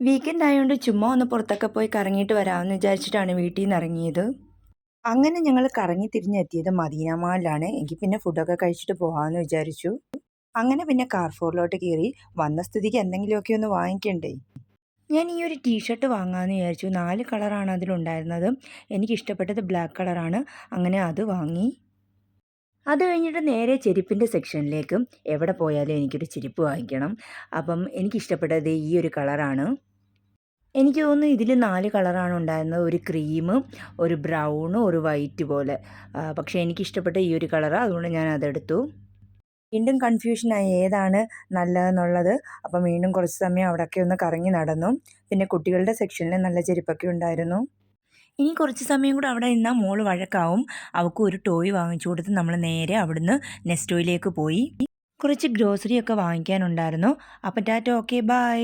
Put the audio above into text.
Weekend ആയതുകൊണ്ട് ചുമ്മാ ഒന്ന് പുറത്തൊക്കെ പോയി കറങ്ങിയിട്ട് വരാമെന്ന് വിചാരിച്ചിട്ടാണ് വീട്ടിൽ നിന്ന് ഇറങ്ങിയത്. അങ്ങനെ ഞങ്ങൾ കറങ്ങി തിരിഞ്ഞെത്തിയത് മദീന മാളിലാണ്. എങ്കിൽ പിന്നെ ഫുഡൊക്കെ കഴിച്ചിട്ട് പോകാമെന്ന് വിചാരിച്ചു. അങ്ങനെ പിന്നെ കാർഫോറിലോട്ട് കയറി. വന്ന സ്ഥിതിക്ക് എന്തെങ്കിലുമൊക്കെ ഒന്ന് വാങ്ങിക്കണ്ടേ. ഞാൻ ഈ ഒരു ടീഷർട്ട് വാങ്ങാമെന്ന് വിചാരിച്ചു. 4 കളറാണ് അതിലുണ്ടായിരുന്നത്. എനിക്കിഷ്ടപ്പെട്ടത് ബ്ലാക്ക് കളറാണ്. അങ്ങനെ അത് വാങ്ങി. അത് കഴിഞ്ഞിട്ട് നേരെ ചെരുപ്പിൻ്റെ സെക്ഷനിലേക്കും. എവിടെ പോയാലും എനിക്കൊരു ചെരുപ്പ് വാങ്ങിക്കണം. അപ്പം എനിക്കിഷ്ടപ്പെട്ടത് ഈ ഒരു കളറാണ്. എനിക്ക് തോന്നുന്നു ഇതിൽ 4 കളറാണ് ഉണ്ടായിരുന്നത്. ഒരു ക്രീമും ഒരു ബ്രൗണും ഒരു വൈറ്റ് പോലെ. പക്ഷേ എനിക്കിഷ്ടപ്പെട്ട ഈ ഒരു കളറാണ്. അതുകൊണ്ട് ഞാൻ അതെടുത്തു. വീണ്ടും കൺഫ്യൂഷനായി ഏതാണ് നല്ലതെന്നുള്ളത്. അപ്പം വീണ്ടും കുറച്ച് സമയം അവിടെയൊക്കെ ഒന്ന് കറങ്ങി നടന്നു. പിന്നെ കുട്ടികളുടെ സെക്ഷനിൽ നല്ല ചെരുപ്പൊക്കെ ഉണ്ടായിരുന്നു. ഇനി കുറച്ച് സമയം കൂടെ അവിടെ നിന്നാൽ മോള് വഴക്കാവും. അവൾക്ക് ഒരു ടോയ് വാങ്ങിച്ചു കൊടുത്ത് നമ്മൾ നേരെ അവിടുന്ന് നെസ്റ്റോയിലേക്ക് പോയി. കുറച്ച് ഗ്രോസറിയൊക്കെ വാങ്ങിക്കാനുണ്ടായിരുന്നു. അപ്പം ടാറ്റ, ഓക്കെ, ബൈ.